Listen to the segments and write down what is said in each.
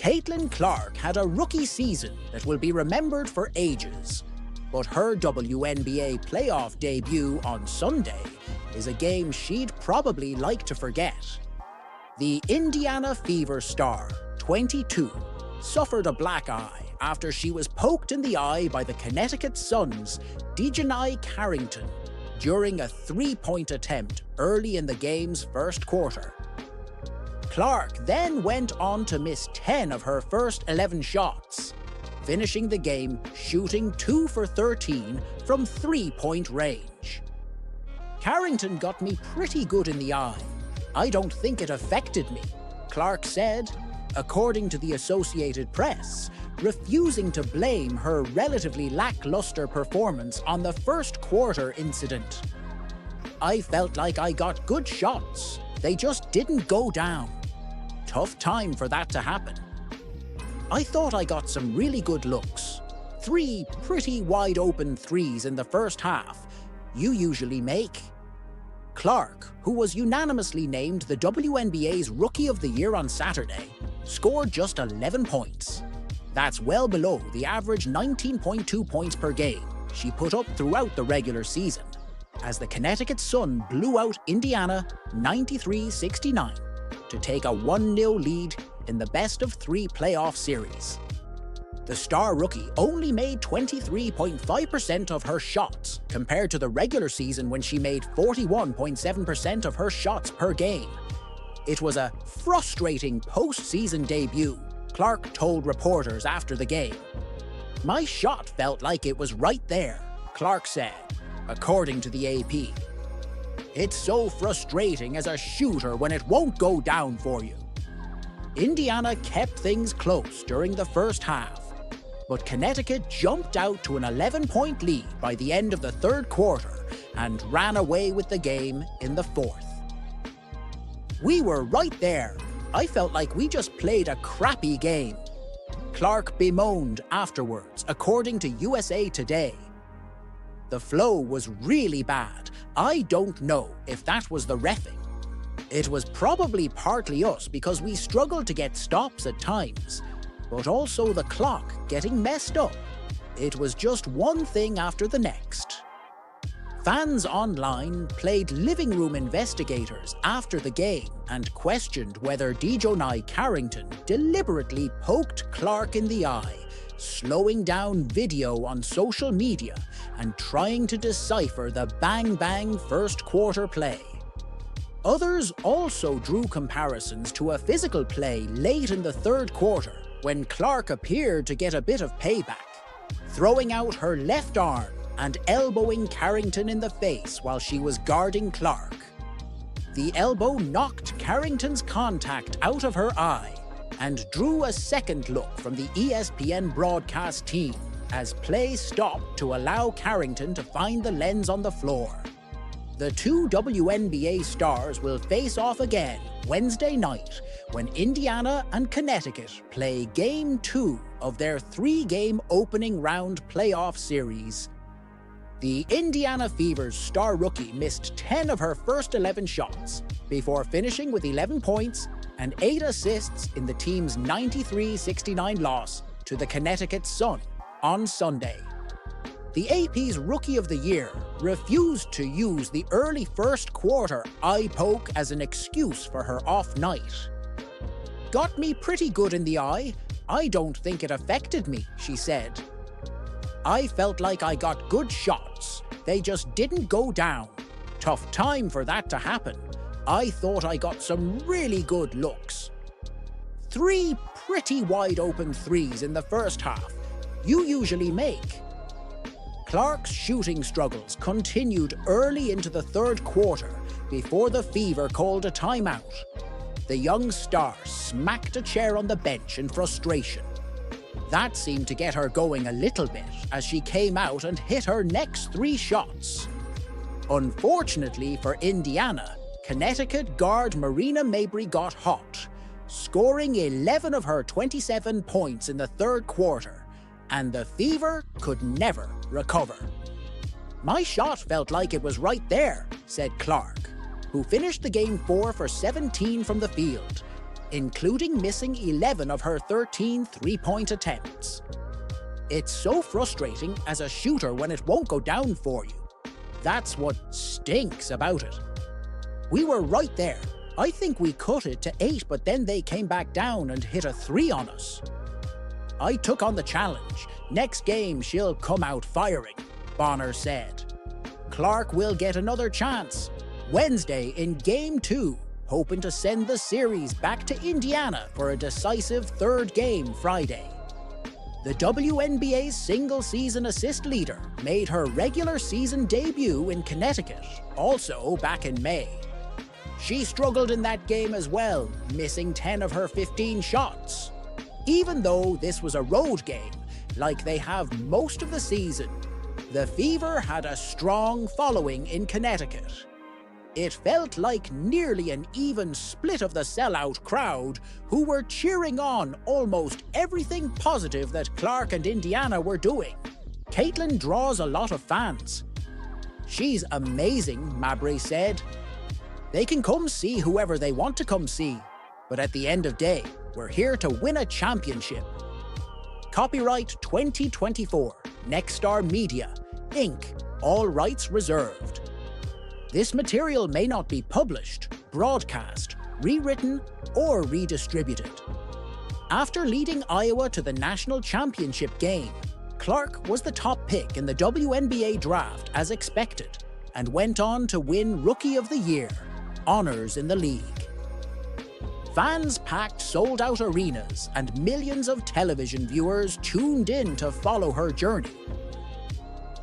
Caitlin Clark had a rookie season that will be remembered for ages, but her WNBA playoff debut on Sunday is a game she'd probably like to forget. The Indiana Fever star, 22, suffered a black eye after she was poked in the eye by the Connecticut Sun's Dejanai Carrington during a three-point attempt early in the game's first quarter. Clark then went on to miss 10 of her first 11 shots, finishing the game shooting 2 for 13 from three-point range. Carrington got me pretty good in the eye. I don't think it affected me, Clark said, according to the Associated Press, refusing to blame her relatively lackluster performance on the first quarter incident. I felt like I got good shots. They just didn't go down. Tough time for that to happen. I thought I got some really good looks. 3 pretty wide-open threes in the first half. You usually make. Clark, who was unanimously named the WNBA's Rookie of the Year on Saturday, scored just 11 points. That's well below the average 19.2 points per game she put up throughout the regular season, as the Connecticut Sun blew out Indiana 93-69 to take a 1-0 lead in the best-of-3 playoff series. The star rookie only made 23.5% of her shots compared to the regular season when she made 41.7% of her shots per game. It was a frustrating postseason debut, Clark told reporters after the game. "My shot felt like it was right there," Clark said, according to the AP. "It's so frustrating as a shooter when it won't go down for you." Indiana kept things close during the first half, but Connecticut jumped out to an 11-point lead by the end of the third quarter and ran away with the game in the fourth. "We were right there. I felt like we just played a crappy game," Clark bemoaned afterwards, according to USA Today. "The flow was really bad. I don't know if that was the reffing. It was probably partly us because we struggled to get stops at times, but also the clock getting messed up. It was just one thing after the next." Fans online played living room investigators after the game and questioned whether Dejanai Carrington deliberately poked Clark in the eye, slowing down video on social media and trying to decipher the bang-bang first quarter play. Others also drew comparisons to a physical play late in the third quarter when Clark appeared to get a bit of payback, throwing out her left arm and elbowing Carrington in the face while she was guarding Clark. The elbow knocked Carrington's contact out of her eye and drew a second look from the ESPN broadcast team as play stopped to allow Carrington to find the lens on the floor. The two WNBA stars will face off again Wednesday night when Indiana and Connecticut play Game 2 of their 3-game opening round playoff series. The Indiana Fever's star rookie missed 10 of her first 11 shots before finishing with 11 points and 8 assists in the team's 93-69 loss to the Connecticut Sun on Sunday. The AP's Rookie of the Year refused to use the early first quarter eye poke as an excuse for her off night. "Got me pretty good in the eye. I don't think it affected me," she said. "I felt like I got good shots. They just didn't go down. Tough time for that to happen. I thought I got some really good looks. 3 pretty wide-open threes in the first half. You usually make." Clark's shooting struggles continued early into the third quarter before the Fever called a timeout. The young star smacked a chair on the bench in frustration. That seemed to get her going a little bit as she came out and hit her next 3 shots. Unfortunately for Indiana, Connecticut guard Marina Mabrey got hot, scoring 11 of her 27 points in the third quarter, and the Fever could never recover. "My shot felt like it was right there," said Clark, who finished the game 4 for 17 from the field. including missing 11 of her 13 three-point attempts. It's so frustrating as a shooter when it won't go down for you. That's what stinks about it. We were right there. I think we cut it to 8, but then they came back down and hit a 3 on us. I took on the challenge. Next game, she'll come out firing, Bonner said. Clark will get another chance Wednesday in Game 2, hoping to send the series back to Indiana for a decisive third game Friday. The WNBA's single-season assist leader made her regular season debut in Connecticut, also back in May. She struggled in that game as well, missing 10 of her 15 shots. Even though this was a road game, like they have most of the season, the Fever had a strong following in Connecticut. It felt like nearly an even split of the sellout crowd who were cheering on almost everything positive that Clark and Indiana were doing. Caitlin draws a lot of fans. She's amazing, Mabry said. They can come see whoever they want to come see, but at the end of the day, we're here to win a championship. Copyright 2024, Nexstar Media, Inc., all rights reserved. This material may not be published, broadcast, rewritten, or redistributed. After leading Iowa to the national championship game, Clark was the top pick in the WNBA draft as expected, and went on to win Rookie of the Year, honors in the league. Fans packed sold-out arenas and millions of television viewers tuned in to follow her journey.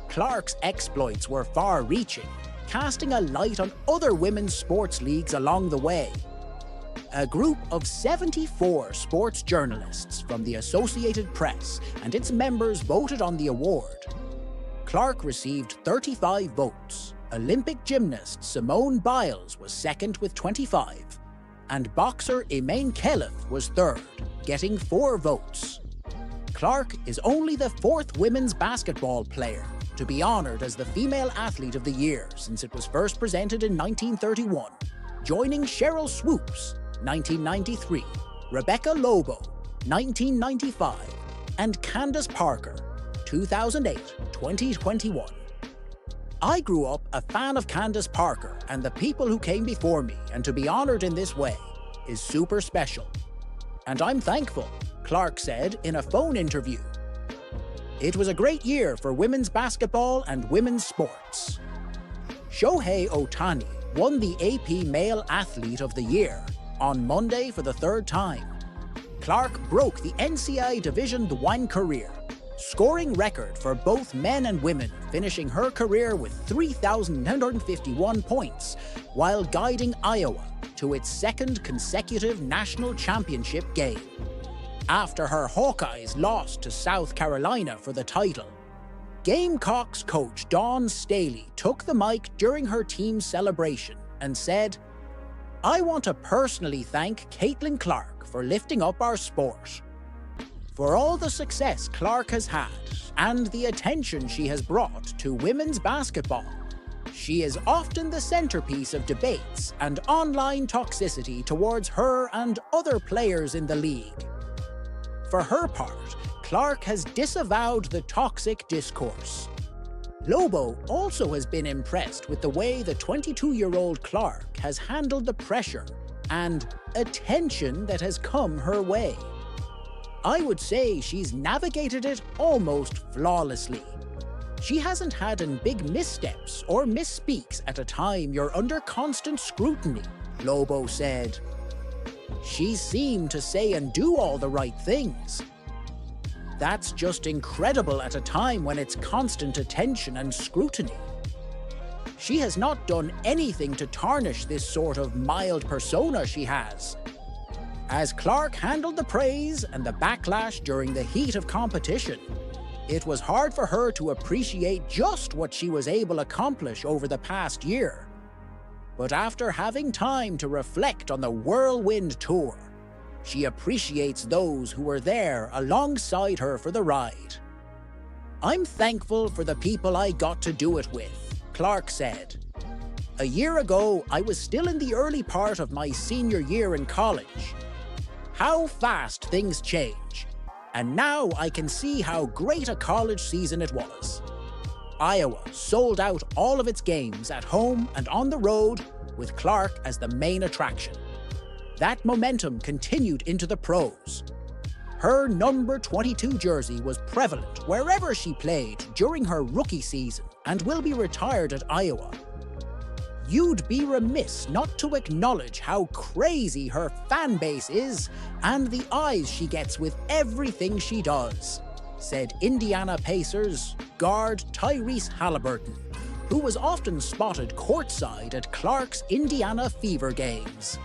Clark's exploits were far-reaching, casting a light on other women's sports leagues along the way. A group of 74 sports journalists from the Associated Press and its members voted on the award. Clark received 35 votes. Olympic gymnast Simone Biles was second with 25, and boxer Emaine Kelif was third, getting 4 votes. Clark is only the 4th women's basketball player to be honored as the Female Athlete of the Year since it was first presented in 1931, joining Cheryl Swoops, 1993, Rebecca Lobo, 1995, and Candace Parker, 2008-2021. I grew up a fan of Candace Parker and the people who came before me, and to be honored in this way is super special. And I'm thankful, Clark said in a phone interview. It was a great year for women's basketball and women's sports. Shohei Ohtani won the AP Male Athlete of the Year on Monday for the 3rd time. Clark broke the NCAA Division I career, scoring record for both men and women, finishing her career with 3,951 points, while guiding Iowa to its 2nd consecutive national championship game. After her Hawkeyes lost to South Carolina for the title, Gamecocks coach Dawn Staley took the mic during her team's celebration and said, "I want to personally thank Caitlin Clark for lifting up our sport. For all the success Clark has had and the attention she has brought to women's basketball, she is often the centerpiece of debates and online toxicity towards her and other players in the league. For her part, Clark has disavowed the toxic discourse." Lobo also has been impressed with the way the 22-year-old Clark has handled the pressure and attention that has come her way. "I would say she's navigated it almost flawlessly. She hasn't had any big missteps or misspeaks at a time you're under constant scrutiny," Lobo said. "She seemed to say and do all the right things. That's just incredible at a time when it's constant attention and scrutiny. She has not done anything to tarnish this sort of mild persona she has." As Clark handled the praise and the backlash during the heat of competition, it was hard for her to appreciate just what she was able to accomplish over the past year. But after having time to reflect on the whirlwind tour, she appreciates those who were there alongside her for the ride. "I'm thankful for the people I got to do it with," Clark said. "A year ago, I was still in the early part of my senior year in college. How fast things change. And now I can see how great a college season it was. Iowa sold out all of its games at home and on the road, with Clark as the main attraction. That momentum continued into the pros. Her number 22 jersey was prevalent wherever she played during her rookie season and will be retired at Iowa. You'd be remiss not to acknowledge how crazy her fan base is and the eyes she gets with everything she does, said Indiana Pacers guard Tyrese Halliburton, who was often spotted courtside at Clark's Indiana Fever games.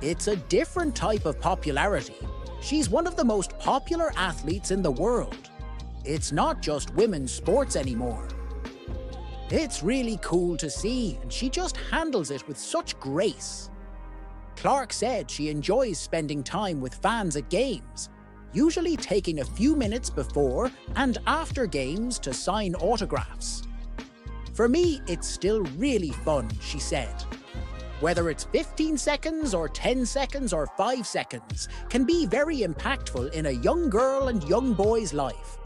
It's a different type of popularity. She's one of the most popular athletes in the world. It's not just women's sports anymore. It's really cool to see, and she just handles it with such grace. Clark said she enjoys spending time with fans at games, usually taking a few minutes before and after games to sign autographs. For me, it's still really fun, she said. Whether it's 15 seconds or 10 seconds or 5 seconds can be very impactful in a young girl and young boy's life.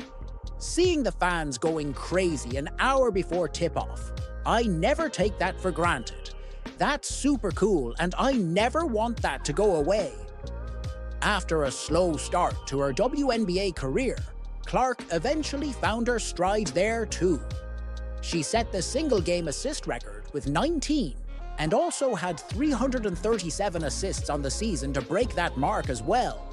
Seeing the fans going crazy an hour before tip-off, I never take that for granted. That's super cool, and I never want that to go away. After a slow start to her WNBA career, Clark eventually found her stride there too. She set the single-game assist record with 19, and also had 337 assists on the season to break that mark as well.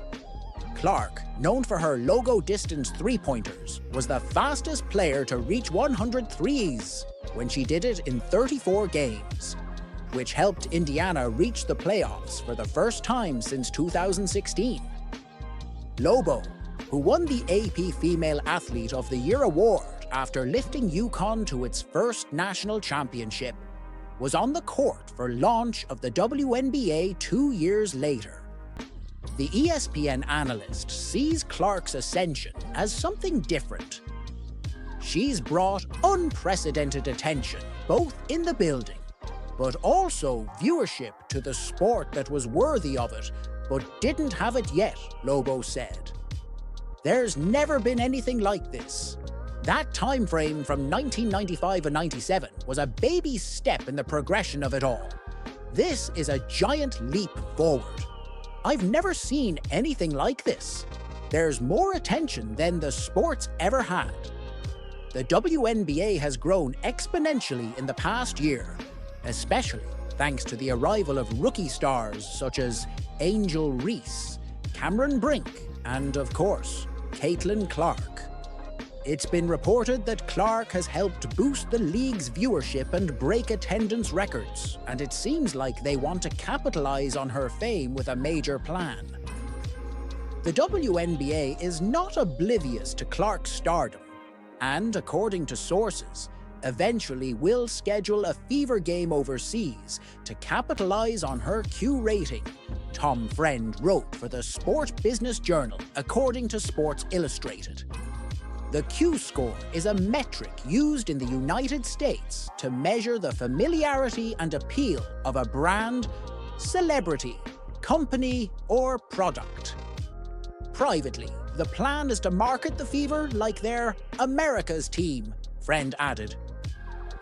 Clark, known for her logo-distance three-pointers, was the fastest player to reach 100 threes when she did it in 34 games, which helped Indiana reach the playoffs for the first time since 2016. Lobo, who won the AP Female Athlete of the Year award after lifting UConn to its first national championship, was on the court for launch of the WNBA 2 years later. The ESPN analyst sees Clark's ascension as something different. She's brought unprecedented attention, both in the building, but also viewership to the sport that was worthy of it, but didn't have it yet, Lobo said. There's never been anything like this. That time frame from 1995 and 97 was a baby step in the progression of it all. This is a giant leap forward. I've never seen anything like this. There's more attention than the sport's ever had. The WNBA has grown exponentially in the past year, especially thanks to the arrival of rookie stars such as Angel Reese, Cameron Brink, and of course, Caitlin Clark. It's been reported that Clark has helped boost the league's viewership and break attendance records, and it seems like they want to capitalize on her fame with a major plan. The WNBA is not oblivious to Clark's stardom, and according to sources, eventually will schedule a Fever game overseas to capitalize on her Q rating, Tom Friend wrote for the Sport Business Journal, according to Sports Illustrated. The Q score is a metric used in the United States to measure the familiarity and appeal of a brand, celebrity, company, or product. Privately, the plan is to market the Fever like they're America's team, Friend added.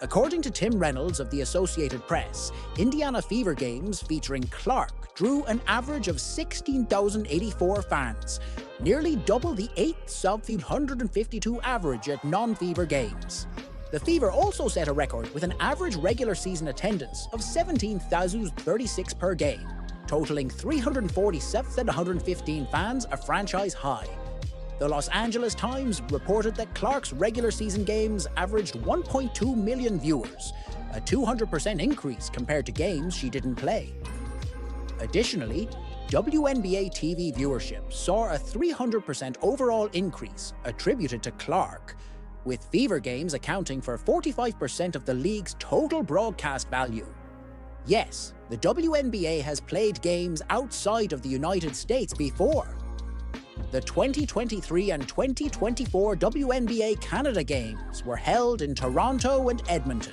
According to Tim Reynolds of the Associated Press, Indiana Fever games featuring Clark drew an average of 16,084 fans, nearly double the 8,152 average at non-Fever games. The Fever also set a record with an average regular season attendance of 17,036 per game, totaling 347,115 fans, a franchise high. The Los Angeles Times reported that Clark's regular season games averaged 1.2 million viewers, a 200% increase compared to games she didn't play. Additionally, WNBA TV viewership saw a 300% overall increase attributed to Clark, with Fever games accounting for 45% of the league's total broadcast value. Yes, the WNBA has played games outside of the United States before. The 2023 and 2024 WNBA Canada games were held in Toronto and Edmonton,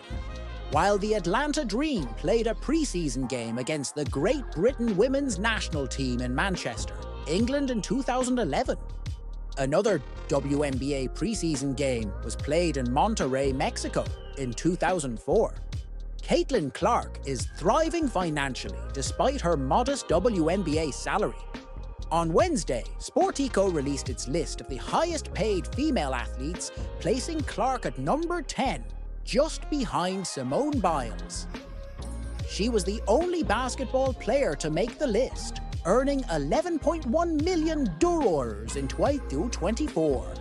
while the Atlanta Dream played a pre-season game against the Great Britain women's national team in Manchester, England in 2011. Another WNBA pre-season game was played in Monterrey, Mexico in 2004. Caitlin Clark is thriving financially despite her modest WNBA salary. On Wednesday, Sportico released its list of the highest-paid female athletes, placing Clark at number 10, just behind Simone Biles. She was the only basketball player to make the list, earning $11.1 million in 2024.